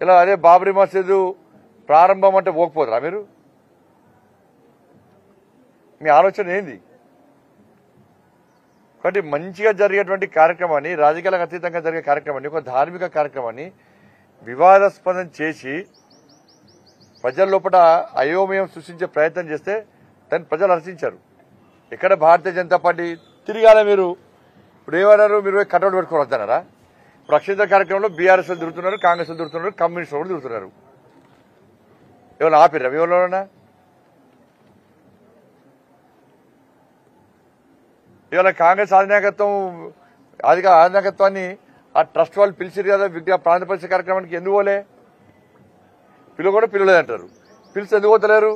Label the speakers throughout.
Speaker 1: ఇలా అదే బాబ్రీ మసీదు ప్రారంభం అంటే పోకపోతారా మీరు? మీ ఆలోచన ఏంది? కాబట్టి మంచిగా జరిగేటువంటి కార్యక్రమాన్ని, రాజకీయాలకు అతీతంగా జరిగే కార్యక్రమాన్ని, ఒక ధార్మిక కార్యక్రమాన్ని వివాదాస్పదం చేసి ప్రజల లోపల అయోమయం సృష్టించే ప్రయత్నం చేస్తే దాన్ని ప్రజలు హర్షించారు. ఎక్కడ భారతీయ జనతా పార్టీ తిరిగాల మీరు? ఇప్పుడు ఏమన్నారు? మీరు కటౌట్ పెట్టుకుని వద్దన్నారా? ఇప్పుడు అక్షంత కార్యక్రమంలో బీఆర్ఎస్ తిరుగుతున్నారు, కాంగ్రెస్ తిరుగుతున్నారు, కమ్యూనిస్టులు కూడా తిరుగుతున్నారు. ఏమైనా ఆపిరా ఎవరైనా? ఇవాళ కాంగ్రెస్ అధినాయకత్వాన్ని ఆ ట్రస్ట్ వాళ్ళు పిలిచిరు కదా ప్రాంత పరిచయ కార్యక్రమానికి. ఎందుకు పోలే? కూడా పిలవలేదంటారు. పిలిచి ఎందుకు పోతలేరు?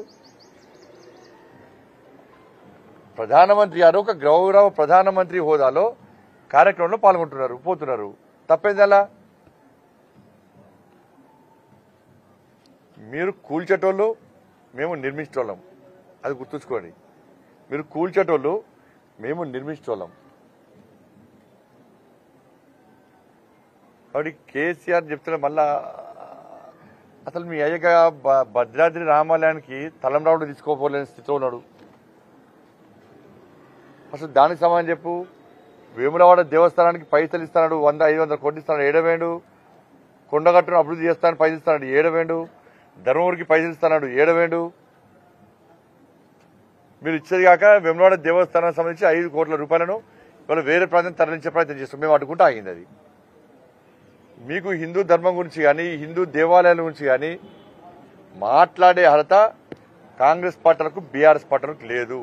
Speaker 1: ప్రధానమంత్రి గారు ఒక గౌరవ ప్రధానమంత్రి హోదాలో కార్యక్రమంలో పాల్గొంటున్నారు, పోతున్నారు. తప్పేంది అలా? మీరు కూల్చేటోళ్ళు, మేము నిర్మించేటోళ్ళం. అది గుర్తుంచుకోండి. మీరు కూల్చేటోళ్ళు, మేము నిర్మించేటోళ్ళం. కాబట్టి కేసీఆర్ చెప్తున్నా మళ్ళా అసలు మీ అయ్యగా భద్రాద్రి రామాలయానికి తలంరావుడు తీసుకోపోలేని స్థితిలో ఉన్నాడు. అసలు దానికి సమాధానం చెప్పు. వేములవాడ దేవస్థానానికి పైసలు ఇస్తాడు, 100-500 కోట్లు ఇస్తాడు, ఏడవేండు. కొండగట్టును అభివృద్ధి చేస్తానని పైసలు ఇస్తాడు, ఏడవేండు. ధర్మవరికి పైసలు ఇస్తాడు, ఏడవేండు. మీరు ఇచ్చేది కాక వేములవాడ దేవస్థానానికి సంబంధించి 5 కోట్ల రూపాయలను ఇవాళ వేరే ప్రాంతం తరలించే ప్రయత్నం చేస్తాం. మేము అడ్డుకుంటూ ఆగింది. అది మీకు హిందూ ధర్మం గురించి కానీ, హిందూ దేవాలయాల గురించి కానీ మాట్లాడే అర్హత కాంగ్రెస్ పార్టీలకు, బీఆర్ఎస్ పార్టీలకు లేదు.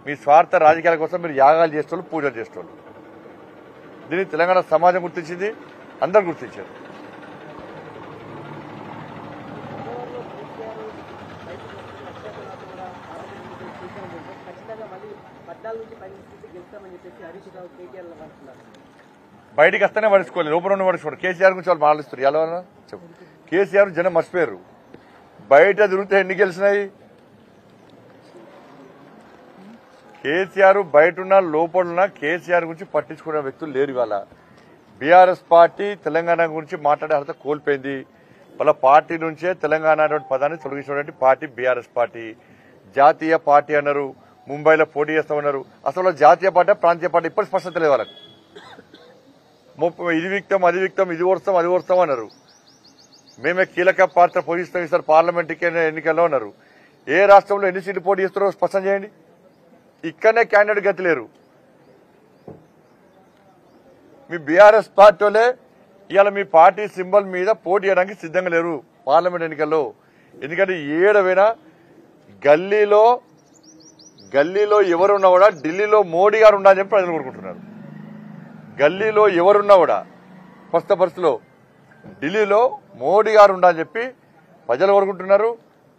Speaker 1: మీ స్వార్థ రాజకీయాల కోసం మీరు యాగాలు చేసేవాళ్ళు, పూజలు చేసేవాళ్ళు. దీన్ని తెలంగాణ సమాజం గుర్తించింది, అందరు గుర్తించారు. బయటికి వస్తేనే పడుచుకోవాలి, లోపల ఉండి పడుచుకోండి. కేసీఆర్ గురించి వాళ్ళు మాట్లాడుస్తారు. ఎలా చెప్పు. కేసీఆర్ జనం మర్చిపోయారు. బయట తిరిగితే ఎన్ని గెలిచినాయి? కేసీఆర్ బయట లోపల కేసీఆర్ గురించి పట్టించుకునే వ్యక్తులు లేరు. ఇవాళ బీఆర్ఎస్ పార్టీ తెలంగాణ గురించి మాట్లాడే అర్హత కోల్పోయింది. వాళ్ళ పార్టీ నుంచే తెలంగాణ అనే పదాన్ని తొలగించినటువంటి పార్టీ బీఆర్ఎస్ పార్టీ. జాతీయ పార్టీ అన్నారు, ముంబైలో పోటీ చేస్తామన్నారు. అసలు జాతీయ పార్టీ, ప్రాంతీయ పార్టీ ఇప్పటి స్పష్టత లేదు వాళ్ళకి. ఇది విక్తం, అది విక్తం, ఇది వస్తాం, అది వస్తాం అన్నారు. మేమే కీలక పాత్ర పోషిస్తాం ఈసారి పార్లమెంట్ ఎన్నికల్లో అన్నారు. ఏ రాష్ట్రంలో ఎన్ని సీట్లు పోటీ చేస్తారో స్పష్టం చేయండి. ఇక్కడనే క్యాండిడేట్ గతి లేరు. మీ బీఆర్ఎస్ పార్టీలే ఇవాళ మీ పార్టీ సింబల్ మీద పోటీ చేయడానికి సిద్ధంగా లేరు పార్లమెంట్ ఎన్నికల్లో. ఎందుకంటే ఏడవైనా గల్లీలో ఎవరున్నా కూడా ఢిల్లీలో మోడీ గారు ఉండాలని చెప్పి ప్రజలు కోరుకుంటున్నారు. గల్లీలో ఎవరున్నా కూడా ప్రస్తుత పరిస్థితిలో ఢిల్లీలో మోడీ గారు ఉండాలని చెప్పి ప్రజలు కోరుకుంటున్నారు.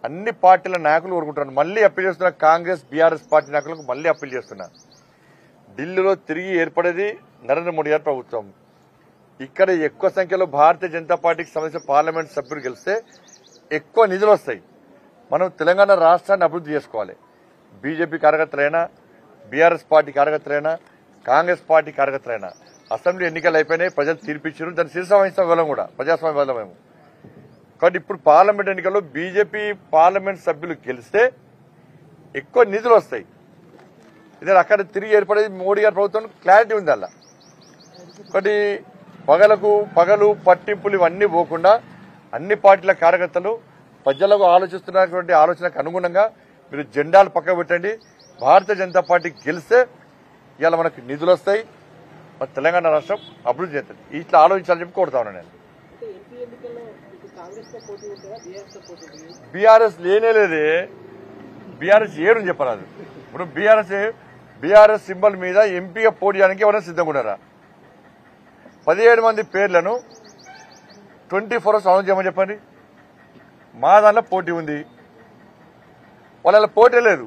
Speaker 1: అన్ని పార్టీల నాయకులు కోరుకుంటున్నారు. మళ్లీ అప్పీల్ చేస్తున్న కాంగ్రెస్, బీఆర్ఎస్ పార్టీ నాయకులకు మళ్లీ అప్పీల్ చేస్తున్నా. ఢిల్లీలో తిరిగి ఏర్పడేది నరేంద్ర మోడీ గారి ప్రభుత్వం. ఇక్కడ ఎక్కువ సంఖ్యలో భారతీయ జనతా పార్టీకి సంబంధించిన పార్లమెంట్ సభ్యులు గెలిస్తే ఎక్కువ నిధులు వస్తాయి. మనం తెలంగాణ రాష్ట్రాన్ని అభివృద్ధి చేసుకోవాలి. బీజేపీ కార్యకర్తలైనా, బీఆర్ఎస్ పార్టీ కార్యకర్తలైనా, కాంగ్రెస్ పార్టీ కార్యకర్తలైనా అసెంబ్లీ ఎన్నికలు అయిపోయినాయి, ప్రజలు తీర్పిచ్చారు. దాన్ని శిరస వహిస్తాం వెళ్ళం కూడా, ప్రజాస్వామ్య వల్ల మేము. కాబట్టి ఇప్పుడు పార్లమెంట్ ఎన్నికల్లో బీజేపీ పార్లమెంట్ సభ్యులు గెలిస్తే ఎక్కువ నిధులు వస్తాయి. ఇదే అక్కడ తిరిగి ఏర్పడేది మోడీ గారి ప్రభుత్వం క్లారిటీ ఉంది అలా. ఒకటి పగలు పట్టింపులు ఇవన్నీ పోకుండా అన్ని పార్టీల కార్యకర్తలు ప్రజలకు ఆలోచిస్తున్నటువంటి ఆలోచనకు అనుగుణంగా మీరు జెండాలు పక్కకు పెట్టండి. భారతీయ జనతా పార్టీ గెలిస్తే ఇవాళ మనకు నిధులు వస్తాయి, మన తెలంగాణ రాష్ట్రం అభివృద్ధి చేస్తుంది. ఇట్లా ఆలోచించాలని చెప్పి కోరుతా ఉన్నాను నేను. బీఆర్ఎస్ లేనేలేదే, బీఆర్ఎస్ ఏడు చెప్పరాదు. ఇప్పుడు బీఆర్ఎస్ సింబల్ మీద ఎంపీగా పోటీ చేయడానికి ఎవరైనా సిద్ధంగా ఉన్నారా? 17 మంది పేర్లను 24 hours అనౌన్స్ చేయమని చెప్పండి. మా దాంట్లో పోటీ ఉంది, వాళ్ళ పోటీ లేదు.